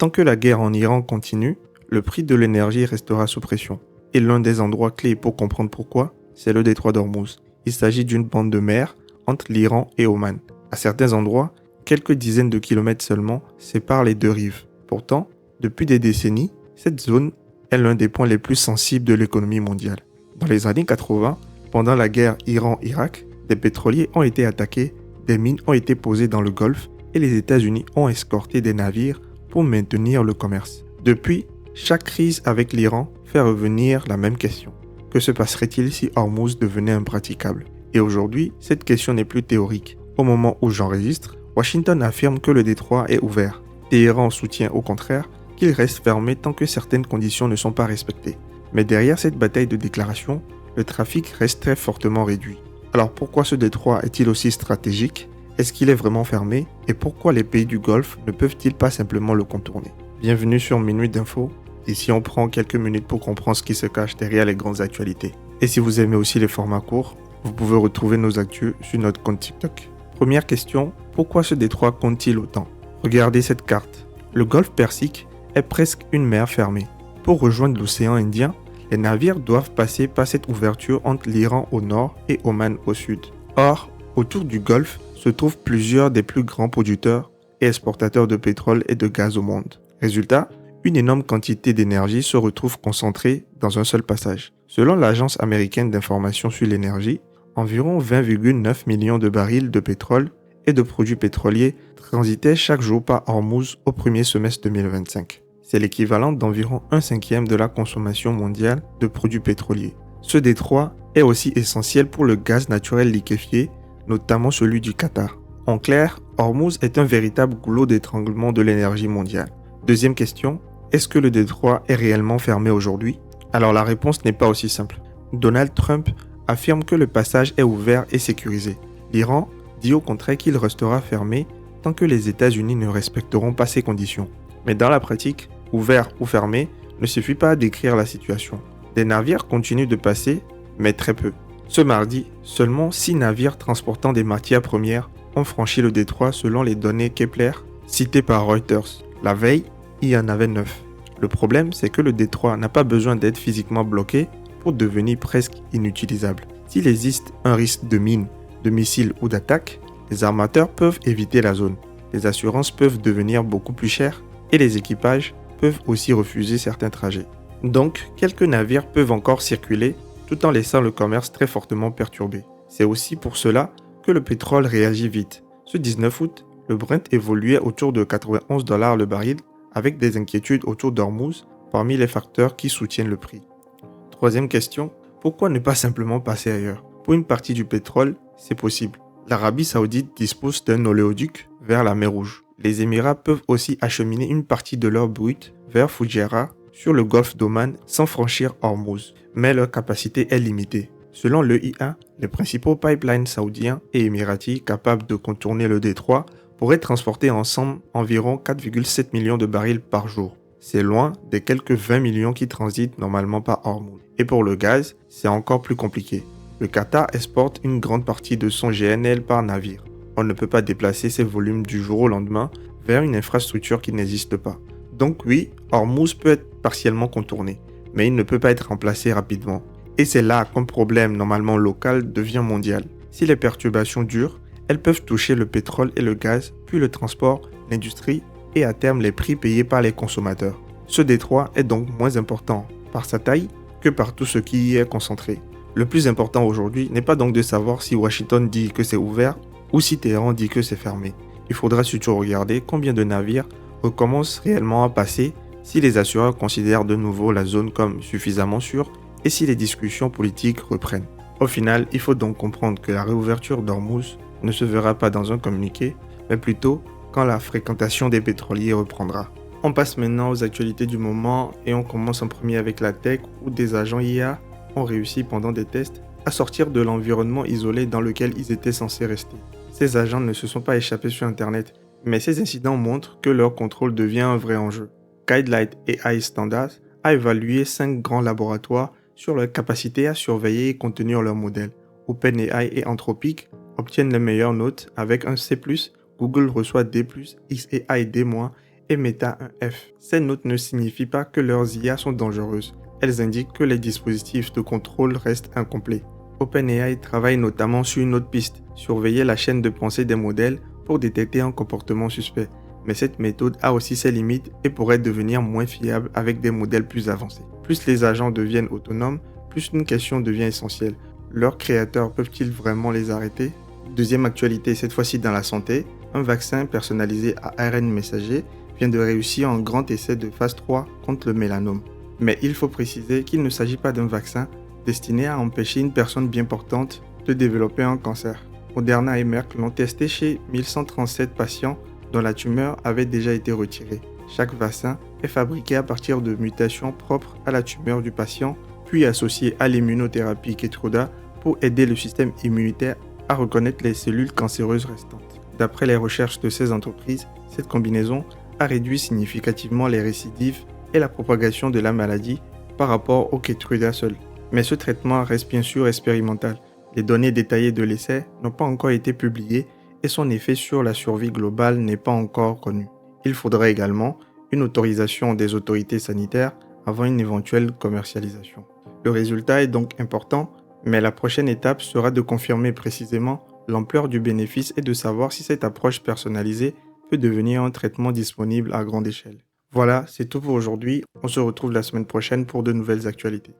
Tant que la guerre en Iran continue, le prix de l'énergie restera sous pression. Et l'un des endroits clés pour comprendre pourquoi, c'est le détroit d'Ormuz. Il s'agit d'une bande de mer entre l'Iran et Oman. À certains endroits, quelques dizaines de kilomètres seulement séparent les deux rives. Pourtant, depuis des décennies, cette zone est l'un des points les plus sensibles de l'économie mondiale. Dans les années 80, pendant la guerre Iran-Irak, des pétroliers ont été attaqués, des mines ont été posées dans le Golfe et les États-Unis ont escorté des navires pour maintenir le commerce. Depuis, chaque crise avec l'Iran fait revenir la même question. Que se passerait-il si Hormuz devenait impraticable? Et aujourd'hui, cette question n'est plus théorique. Au moment où j'enregistre, Washington affirme que le détroit est ouvert. Téhéran soutient au contraire qu'il reste fermé tant que certaines conditions ne sont pas respectées. Mais derrière cette bataille de déclaration, le trafic reste très fortement réduit. Alors pourquoi ce détroit est-il aussi stratégique? Est-ce qu'il est vraiment fermé? Et pourquoi les pays du Golfe ne peuvent-ils pas simplement le contourner? Bienvenue sur Minuit d'Info. Ici on prend quelques minutes pour comprendre ce qui se cache derrière les grandes actualités. Et si vous aimez aussi les formats courts, vous pouvez retrouver nos actus sur notre compte TikTok. Première question, pourquoi ce détroit compte-t-il autant? Regardez cette carte. Le Golfe Persique est presque une mer fermée. Pour rejoindre l'océan Indien, les navires doivent passer par cette ouverture entre l'Iran au nord et Oman au sud. Or, autour du Golfe se trouvent plusieurs des plus grands producteurs et exportateurs de pétrole et de gaz au monde. Résultat, une énorme quantité d'énergie se retrouve concentrée dans un seul passage. Selon l'Agence américaine d'information sur l'énergie, environ 20,9 millions de barils de pétrole et de produits pétroliers transitaient chaque jour par Hormuz au premier semestre 2025. C'est l'équivalent d'environ 1/5 de la consommation mondiale de produits pétroliers. Ce détroit est aussi essentiel pour le gaz naturel liquéfié, notamment celui du Qatar. En clair, Hormuz est un véritable goulot d'étranglement de l'énergie mondiale. Deuxième question, est-ce que le détroit est réellement fermé aujourd'hui? Alors la réponse n'est pas aussi simple. Donald Trump affirme que le passage est ouvert et sécurisé. L'Iran dit au contraire qu'il restera fermé tant que les États-Unis ne respecteront pas ces conditions. Mais dans la pratique, ouvert ou fermé ne suffit pas à décrire la situation. Des navires continuent de passer, mais très peu. Ce mardi, seulement 6 navires transportant des matières premières ont franchi le détroit selon les données Kepler citées par Reuters. La veille, il y en avait 9. Le problème, c'est que le détroit n'a pas besoin d'être physiquement bloqué pour devenir presque inutilisable. S'il existe un risque de mine, de missiles ou d'attaque, les armateurs peuvent éviter la zone. Les assurances peuvent devenir beaucoup plus chères et les équipages peuvent aussi refuser certains trajets. Donc, quelques navires peuvent encore circuler tout en laissant le commerce très fortement perturbé. C'est aussi pour cela que le pétrole réagit vite. Ce 19 août, le Brent évoluait autour de 91 $ le baril avec des inquiétudes autour d'Hormuz parmi les facteurs qui soutiennent le prix. Troisième question, pourquoi ne pas simplement passer ailleurs? Pour une partie du pétrole, c'est possible. L'Arabie Saoudite dispose d'un oléoduc vers la mer Rouge. Les Émirats peuvent aussi acheminer une partie de leur brut vers Fujairah sur le golfe d'Oman sans franchir Hormuz, mais leur capacité est limitée. Selon l'EIA, les principaux pipelines saoudiens et émiratis capables de contourner le détroit pourraient transporter ensemble environ 4,7 millions de barils par jour. C'est loin des quelques 20 millions qui transitent normalement par Hormuz. Et pour le gaz, c'est encore plus compliqué. Le Qatar exporte une grande partie de son GNL par navire. On ne peut pas déplacer ces volumes du jour au lendemain vers une infrastructure qui n'existe pas. Donc oui, Hormuz peut être partiellement contourné, mais il ne peut pas être remplacé rapidement. Et c'est là qu'un problème normalement local devient mondial. Si les perturbations durent, elles peuvent toucher le pétrole et le gaz, puis le transport, l'industrie et à terme les prix payés par les consommateurs. Ce détroit est donc moins important par sa taille que par tout ce qui y est concentré. Le plus important aujourd'hui n'est pas donc de savoir si Washington dit que c'est ouvert ou si Téhéran dit que c'est fermé. Il faudra surtout regarder combien de navires recommencent réellement à passer, si les assureurs considèrent de nouveau la zone comme suffisamment sûre et si les discussions politiques reprennent. Au final, il faut donc comprendre que la réouverture d'Hormuz ne se verra pas dans un communiqué, mais plutôt quand la fréquentation des pétroliers reprendra. On passe maintenant aux actualités du moment et on commence en premier avec la tech où des agents IA ont réussi pendant des tests à sortir de l'environnement isolé dans lequel ils étaient censés rester. Ces agents ne se sont pas échappés sur Internet, mais ces incidents montrent que leur contrôle devient un vrai enjeu. Guidelight AI Standards a évalué 5 grands laboratoires sur leur capacité à surveiller et contenir leurs modèles. OpenAI et Anthropic obtiennent les meilleures notes avec un C+, Google reçoit D+, XAI D-, et Meta un F. Ces notes ne signifient pas que leurs IA sont dangereuses. Elles indiquent que les dispositifs de contrôle restent incomplets. OpenAI travaille notamment sur une autre piste, surveiller la chaîne de pensée des modèles pour détecter un comportement suspect. Mais cette méthode a aussi ses limites et pourrait devenir moins fiable avec des modèles plus avancés. Plus les agents deviennent autonomes, plus une question devient essentielle. Leurs créateurs peuvent-ils vraiment les arrêter? Deuxième actualité, cette fois-ci dans la santé, un vaccin personnalisé à ARN messager vient de réussir un grand essai de phase 3 contre le mélanome. Mais il faut préciser qu'il ne s'agit pas d'un vaccin destiné à empêcher une personne bien portante de développer un cancer. Moderna et Merck l'ont testé chez 1137 patients dont la tumeur avait déjà été retirée. Chaque vaccin est fabriqué à partir de mutations propres à la tumeur du patient, puis associé à l'immunothérapie Keytruda pour aider le système immunitaire à reconnaître les cellules cancéreuses restantes. D'après les recherches de ces entreprises, cette combinaison a réduit significativement les récidives et la propagation de la maladie par rapport au Keytruda seul. Mais ce traitement reste bien sûr expérimental. Les données détaillées de l'essai n'ont pas encore été publiées et son effet sur la survie globale n'est pas encore connu. Il faudra également une autorisation des autorités sanitaires avant une éventuelle commercialisation. Le résultat est donc important, mais la prochaine étape sera de confirmer précisément l'ampleur du bénéfice et de savoir si cette approche personnalisée peut devenir un traitement disponible à grande échelle. Voilà, c'est tout pour aujourd'hui. On se retrouve la semaine prochaine pour de nouvelles actualités.